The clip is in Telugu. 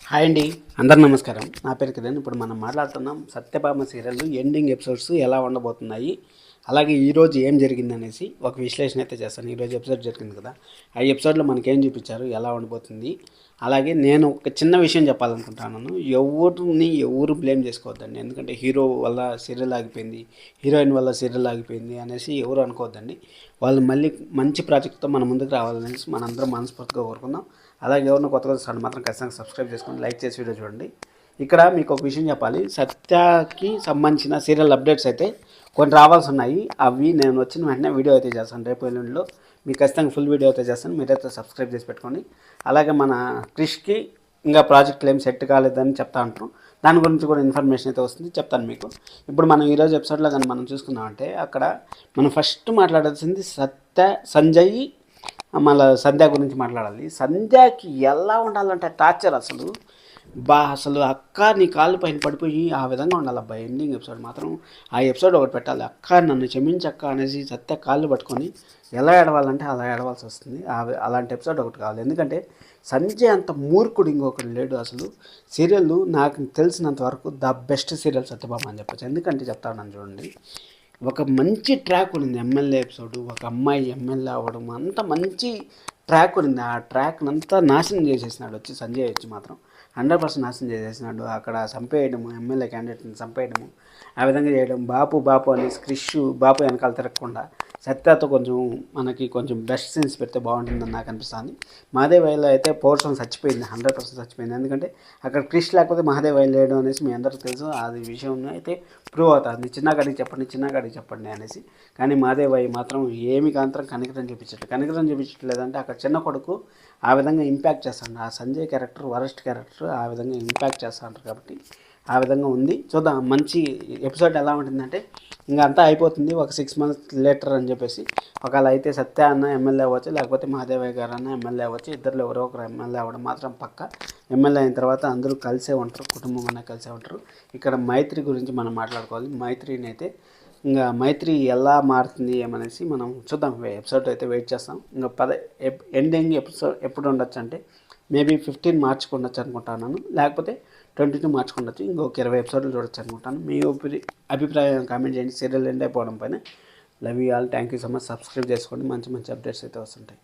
హాయ్ అండి, అందరు నమస్కారం. నా పేరు కిరణ్. ఇప్పుడు మనం మాట్లాడుతున్నాం సత్యభామ సీరియల్ ఎండింగ్ ఎపిసోడ్స్ ఎలా ఉండబోతున్నాయి, అలాగే ఈరోజు ఏం జరిగింది అనేసి ఒక విశ్లేషణ అయితే చేస్తాను. ఈరోజు ఎపిసోడ్ జరిగింది కదా, ఆ ఎపిసోడ్లో మనకేం చూపించారు, ఎలా ఉండబోతుంది. అలాగే నేను ఒక చిన్న విషయం చెప్పాలనుకుంటున్నాను. ఎవరు బ్లేమ్ చేసుకోవద్దండి. ఎందుకంటే హీరో వల్ల సీరియల్ ఆగిపోయింది, హీరోయిన్ వల్ల సీరియల్ ఆగిపోయింది అనేసి ఎవరు అనుకోవద్దండి. వాళ్ళు మళ్ళీ మంచి ప్రాజెక్ట్తో మన ముందుకు రావాలనేసి మనందరం మనస్ఫూర్తిగా కోరుకుందాం. అలాగే ఎవరిని కొత్తగా చూస్తాను మాత్రం ఖచ్చితంగా సబ్స్క్రైబ్ చేసుకొని లైక్ చేసి వీడియో చూడండి. ఇక్కడ మీకు ఒక విషయం చెప్పాలి. సత్యకి సంబంధించిన సీరియల్ అప్డేట్స్ అయితే కొన్ని రావాల్సి ఉన్నాయి. అవి నేను వచ్చిన వెంటనే వీడియో అయితే చేస్తాను. రేపు ఎల్లుండిలో మీకు ఖచ్చితంగా ఫుల్ వీడియో అయితే చేస్తాను. మీరైతే సబ్స్క్రైబ్ చేసి పెట్టుకోండి. అలాగే మన క్రిష్కి ఇంకా ప్రాజెక్టులు ఏం సెట్ కాలేదని చెప్తా ఉంటాం. దాని గురించి కూడా ఇన్ఫర్మేషన్ అయితే వస్తుంది, చెప్తాను మీకు. ఇప్పుడు మనం ఈరోజు ఎపిసోడ్లో కానీ మనం చూసుకున్నామంటే అక్కడ మనం ఫస్ట్ మాట్లాడాల్సింది సంజయ్ మళ్ళీ సంధ్య గురించి మాట్లాడాలి. సంధ్యకి ఎలా ఉండాలంటే టార్చర్ అసలు అక్క నీ కాళ్ళు పైన పడిపోయి ఆ విధంగా ఉండాలి అబ్బాయి. ఎండింగ్ ఎపిసోడ్ మాత్రం ఆ ఎపిసోడ్ ఒకటి పెట్టాలి. అక్క నన్ను క్షమించక్క అనేసి సత్య కాళ్ళు పట్టుకొని ఎలా ఏడవాలంటే అలా ఏడవాల్సి వస్తుంది. అలాంటి ఎపిసోడ్ ఒకటి కావాలి. ఎందుకంటే సంజయ్ అంత మూర్ఖుడు ఇంకొకటి లేడు. అసలు సీరియల్ నాకు తెలిసినంత వరకు ద బెస్ట్ సీరియల్ సత్యభామ అని చెప్పచ్చు. ఎందుకంటే చెప్తాను చూడండి, ఒక మంచి ట్రాక్ ఉంది ఎమ్మెల్యే ఎపిసోడ్, ఒక అమ్మాయి ఎమ్మెల్యే అవ్వడం, అంత మంచి ట్రాక్ ఉంది. ఆ ట్రాక్ని అంతా నాశనం చేసేసినాడు వచ్చి సంజయ్ వచ్చి మాత్రం 100% నాశనం చేసేసినాడు. అక్కడ చంపేయడము, ఎమ్మెల్యే క్యాండిడేట్ని చంపేయడము, ఆ విధంగా చేయడం. బాపు అనేసి క్రిష్ బాపు వెనకాల తిరగకుండా సత్యతో కొంచెం బెస్ట్ సీన్స్ పెడితే బాగుంటుందని నాకు అనిపిస్తుంది. మహాదేవయ్యలో అయితే పౌరుషం చచ్చిపోయింది, 100% చచ్చిపోయింది. ఎందుకంటే అక్కడ క్రిష్ లేకపోతే మహాదేవయ్య లేడు అనేసి మీ అందరికీ తెలుసు. అది విషయం అయితే ప్రూవ్ అవుతుంది. చిన్నగాడికి చెప్పండి అనేసి. కానీ మహాదేవయ్య మాత్రం ఏమి కాంతరం కనికరం చూపించట్లేదంటే అక్కడ చిన్న కొడుకు ఆ విధంగా ఇంపాక్ట్ చేస్తాడు. ఆ సంజయ్ క్యారెక్టర్ వరస్ట్ క్యారెక్టర్ ఆ విధంగా ఇంపాక్ట్ చేస్తాడు కాబట్టి ఆ విధంగా ఉంది. చూద్దాం మంచి ఎపిసోడ్ ఎలా ఉంటుందంటే ఇంకా అంతా అయిపోతుంది ఒక 6 months లేటర్ అని చెప్పేసి. ఒకవేళ అయితే సత్య అన్న ఎమ్మెల్యే అవ్వచ్చు, లేకపోతే మహాదేవయ్య గారు అన్న ఎమ్మెల్యే అవ్వచ్చు. ఇద్దరు ఎవరో ఒకరు ఎమ్మెల్యే అవ్వడం మాత్రం పక్క. ఎమ్మెల్యే అయిన తర్వాత అందరూ కలిసే ఉంటారు, కుటుంబం అన్న కలిసే ఉంటారు. ఇక్కడ మైత్రి గురించి మనం మాట్లాడుకోవాలి. మైత్రిని అయితే ఇంకా మైత్రి ఎలా మారుతుంది ఏమనేసి మనం చూద్దాం. ఎపిసోడ్ అయితే వెయిట్ చేస్తాం. ఇంకా ఎండింగ్ ఎపిసోడ్ ఎప్పుడు ఉండొచ్చు అంటే మేబీ 15 మార్చికి ఉండొచ్చు అనుకుంటున్నాను, లేకపోతే 22 మార్చికి ఉండొచ్చు. ఇంకొక 20 ఎపిసోడ్లు చూడొచ్చు అనుకుంటాను. మీ అభిప్రాయం కామెంట్ చేయండి. సీరియల్ ఎండ్ అయిపోవడం పైన. Love you all. Thank you so much. Subscribe చేసుకోండి. మంచి అప్డేట్స్ అయితే వస్తుంటాయి.